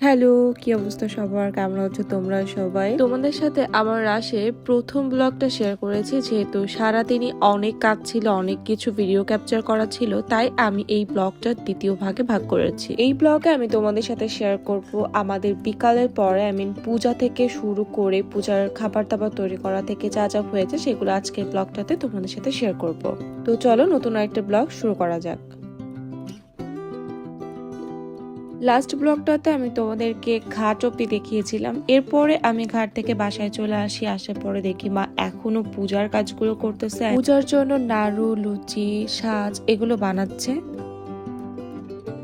Hello, কি অবস্থা সবার? কেমন আছো তোমরা সবাই? তোমাদের সাথে আমার রাশে প্রথম ব্লগটা শেয়ার করেছি, যেহেতু সারাদিনই অনেক কাজ ছিল, অনেক কিছু ভিডিও ক্যাপচার করা ছিল, তাই আমি এই ব্লগটা দ্বিতীয় ভাগে ভাগ করেছি। এই ব্লগে আমি তোমাদের সাথে শেয়ার করব আমাদের বিকালের পরে, পূজা থেকে শুরু করে পূজার খাবার দাবার তৈরি করা থেকে যা যা হয়েছে সেগুলো আজকে ব্লগটাতে তোমাদের সাথে শেয়ার করব। তো চলো নতুন একটা ব্লগ শুরু করা যাক। লাস্ট ব্লগটাতে আমি তোমাদেরকে ঘাট অব্দি দেখিয়েছিলাম। এরপরে আমি ঘাট থেকে বাসায় চলে আসি। আসার পরে দেখি মা এখনো পূজার কাজগুলো করতেছে, পূজার জন্য নাড়ু, লুচি, সাজ এগুলো বানাচ্ছে।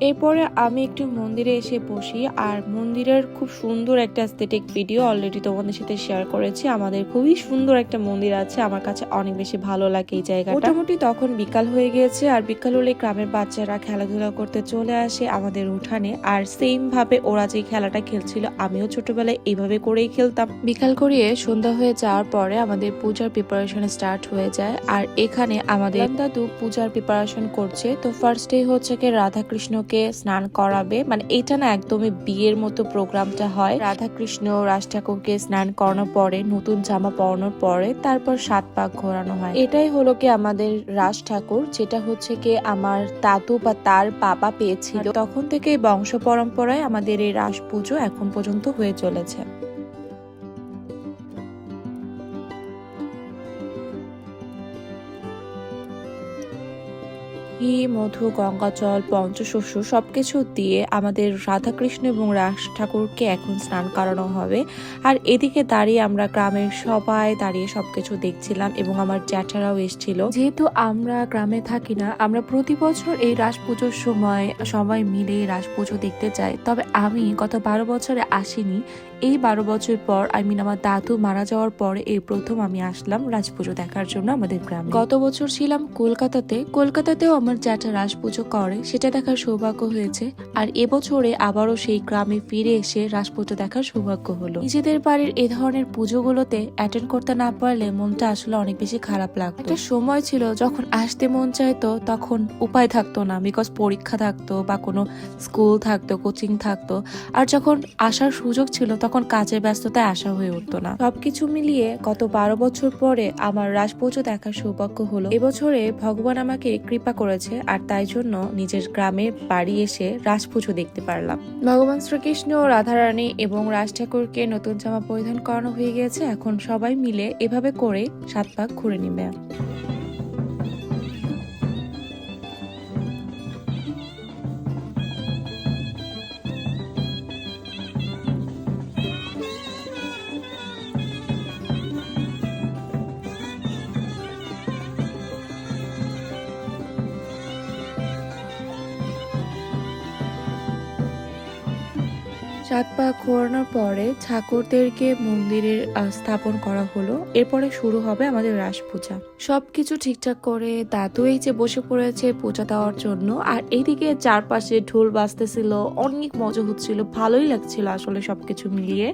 এরপরে আমি একটু মন্দিরে এসে বসি, আর মন্দিরের খুব সুন্দর একটা অ্যাস্থেটিক ভিডিও অলরেডি তোমাদের সাথে শেয়ার করেছি। আমাদের খুবই সুন্দর একটা মন্দির আছে, আমার কাছে অনেক বেশি ভালো লাগে এই জায়গাটা। মোটামুটি তখন বিকাল হয়ে গিয়েছে, আর বিকাল হলে গ্রামের বাচ্চারা খেলাধুলা করতে চলে আসে আমাদের উঠানে, আর সেম ভাবে ওরা যে খেলাটা খেলছিল আমিও ছোটবেলায় এইভাবে করেই খেলতাম। বিকাল করিয়ে সন্ধ্যা হয়ে যাওয়ার পরে আমাদের পূজার প্রিপারেশন স্টার্ট হয়ে যায়, আর এখানে আমাদের দাদু পূজার প্রিপারেশন করছে। তো ফার্স্টে হচ্ছে কি রাধা কৃষ্ণকে স্নান করাবে, এটা না একদমই বিয়ের মতো প্রোগ্রামটা হয়। রাধা কৃষ্ণ রাজ ঠাকুরকে স্নান করানোর পরে, নতুন জামা পরানোর পরে তারপর 7 পাক ঘোরানো হয়। এটাই হলো কি আমাদের রাজ ঠাকুর, যেটা হচ্ছে কি আমার দাদু বা তার বাবা পেয়েছিল। তখন থেকে বংশ পরম্পরায় আমাদের এই রাস পুজো এখন পর্যন্ত হয়ে চলেছে। ঘি, মধু, গঙ্গাজল, পঞ্চশস্য সবকিছু দিয়ে আমাদের রাধাকৃষ্ণ এবং রাস ঠাকুরকে এখন স্নান করানো হবে। আর এদিকে দাঁড়িয়ে আমরা গ্রামের সবাই দাঁড়িয়ে সবকিছু দেখছিলাম, এবং আমার জ্যাঠারাও এসেছিল। যেহেতু আমরা গ্রামে থাকি না, আমরা প্রতি বছর এই রাস পুজোর সময় সবাই মিলে রাস পুজো দেখতে যাই। তবে আমি গত 12 বছরে আসিনি। এই 12 বছর পর, আমার দাদু মারা যাওয়ার পরে এই প্রথম আমি আসলাম রাজ পুজো দেখার জন্য আমাদের গ্রামে। গত বছর ছিলাম কলকাতাতেও আমার জ্যাঠা রাস পুজো করে, সেটা দেখার সৌভাগ্য হয়েছে। আর এবছরে আবারও সেই গ্রামে ফিরে এসে রাস পুজো দেখার সৌভাগ্য হলো। নিজেদের বাড়ির এ ধরনের পুজোগুলোতে অ্যাটেন্ড করতে না পারলে মনটা আসলে অনেক বেশি খারাপ লাগতো। একটা সময় ছিল যখন আসতে মন চাইতো, তখন উপায় থাকতো না, বিকজ পরীক্ষা থাকতো বা কোনো স্কুল থাকতো, কোচিং থাকতো। আর যখন আসার সুযোগ ছিল তখন কাজের ব্যস্ততায় আসা হয়ে উঠতো না। সবকিছু মিলিয়ে গত 12 বছর পরে আমার রাস পুজো দেখার সৌভাগ্য হলো। এবছরে ভগবান আমাকে কৃপা করেছে, আর তাই জন্য নিজের গ্রামের বাড়ি এসে রাস পুজো দেখতে পারলাম। ভগবান শ্রীকৃষ্ণ, রাধারানী এবং রাজ ঠাকুরকে নতুন জামা পরিধান করানো হয়ে গেছে। এখন সবাই মিলে এভাবে করে 7 পাক ঘুরে নিবে। সাত পাক ঘোরানোর পরে ঠাকুরদেরকে মন্দিরে স্থাপন করা হলো। এরপরে শুরু হবে আমাদের রাস পূজা। সবকিছু ঠিকঠাক করে দাদু এই যে বসে পড়েছে পূজা দেওয়ার জন্য, আর এইদিকে চারপাশে ঢোল বাজতেছিল, অনেক মজা হচ্ছিল, ভালোই লাগছিল আসলে সবকিছু মিলিয়ে।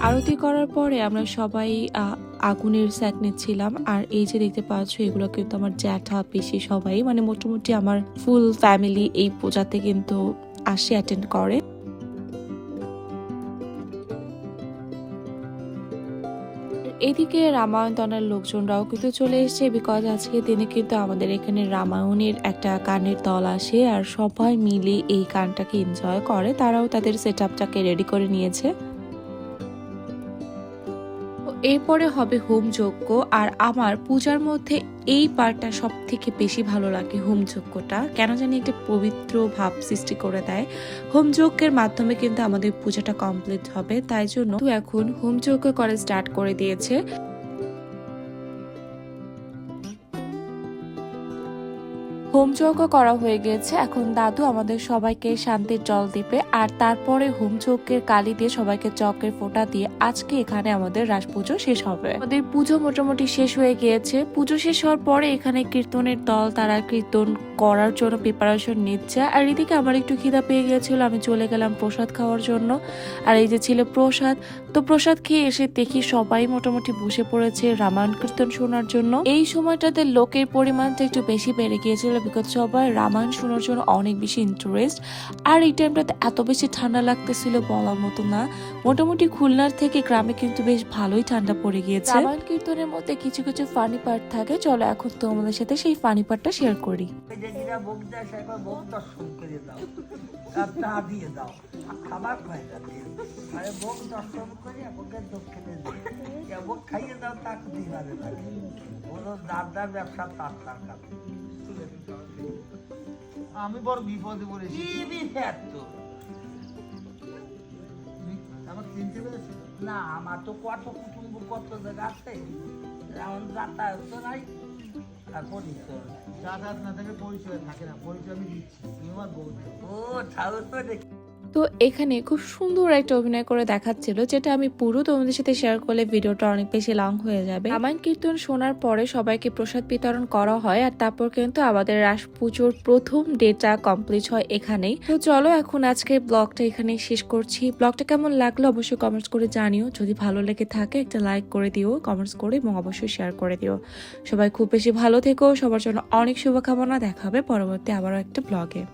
আরতি করার পরে আমরা সবাই আগুনের স্যাক নিচ্ছিলাম। আর এই যে দেখতে পাচ্ছ, এগুলো কিন্তু আমার জ্যাঠা, পিসি সবাই, মোটামুটি আমার ফুল ফ্যামিলি এই পূজাতে কিন্তু আসে, অ্যাটেন্ড করে। এদিকে রামায়ণ টানার লোকজনরাও কিন্তু চলে এসেছে, বিকজ আজকে দিনে কিন্তু আমাদের এখানে রামায়ণের একটা গানের দল আসে, আর সবাই মিলে এই গানটাকে এনজয় করে। তারাও তাদের সেট আপটাকে রেডি করে নিয়েছে। এরপরে হবে হোম যজ্ঞ, আর আমার পূজার মধ্যে এই পার্টটা সব থেকে বেশি ভালো লাগে। হোম যজ্ঞটা কেন জানি একটা পবিত্র ভাব সৃষ্টি করে দেয়। হোম যজ্ঞের মাধ্যমে কিন্তু আমাদের পূজাটা কমপ্লিট হবে, তাই জন্য এখন হোম যজ্ঞ করে স্টার্ট করে দিয়েছে। হোম যজ্ঞ করা হয়ে গিয়েছে। এখন দাদু আমাদের সবাইকে শান্তির জল দিবে আর তারপরে হোম যজ্ঞের কালি দিয়ে সবাইকে চক্রের ফোঁটা দিয়ে আজকে এখানে আমাদের রাস পুজো শেষ হবে। আমাদের পুজো মোটামুটি শেষ হয়ে গিয়েছে। পুজো শেষ হওয়ার পরে এখানে কীর্তনের দল তারা কীর্তন করার জন্য প্রিপারেশন নিচ্ছে। আর এদিকে আমার একটু খিদা পেয়ে গিয়েছিল, আমি চলে গেলাম প্রসাদ খাওয়ার জন্য। আর এই যে ছিল প্রসাদ, তো প্রসাদ খেয়ে এসে দেখি সবাই মোটামুটি বসে পড়েছে রামায়ণ কীর্তন শোনার জন্য। এই সময়টাতে লোকের পরিমাণটা একটু বেশি বেড়ে গিয়েছিল, বিকজ সবাই রামায়ণ শোনার জন্য অনেক বেশি ইন্টারেস্ট। আর এই টাইমটাতে এত বেশি ঠান্ডা লাগতেছিল বলার মতো না। মোটামুটি খুলনার থেকে গ্রামে কিন্তু বেশ ভালোই ঠান্ডা পড়ে গিয়েছে। রামায়ণ কীর্তনের মধ্যে কিছু কিছু ফানি পার্ট থাকে, চলো এখন তোমাদের সাথে সেই ফানি পার্টটা শেয়ার করি। খাবার খাই আরে ভোগ দর্শন করে ভোগের দক্ষিণে ভোগ খাইয়ে দাও তাকে দিবারে থাকে ওরা যার ব্যবসা তার তার কাছে। আমি বড় বিপদে পড়েছি। কি বিপদ তো আমার চিনতে পেরেছি না, আমার তো কত কুটুম্ব কত জায়গা আছে, এমন যাতায়াত তো নাই আর পরিচয় যাতায়াত না থাকে পরিচয় থাকে না, পরিচয় আমি দিচ্ছি, তুমি আমার বউ। ও ঠাকুর তো দেখি। তো এখানে খুব সুন্দর একটা অভিনয় করে দেখাচ্ছিল, যেটা আমি পুরো তোমাদের সাথে শেয়ার করলে ভিডিওটা অনেক বেশি লং হয়ে যাবে। রামায়ণ কীর্তন শোনার পরে সবাইকে প্রসাদ বিতরণ করা হয় আর তারপর কিন্তু আমাদের রাস পুজোর প্রথম ডেটা কমপ্লিট হয় এখানেই। তো চলো এখন আজকের ব্লগটা এখানে শেষ করছি। ব্লগটা কেমন লাগলো অবশ্যই কমেন্টস করে জানিও। যদি ভালো লেগে থাকে একটা লাইক করে দিও, কমেন্টস করে এবং অবশ্যই শেয়ার করে দিও। সবাই খুব বেশি ভালো থেকো, সবার জন্য অনেক শুভকামনা। দেখা হবে পরবর্তী আবারও একটা ব্লগে।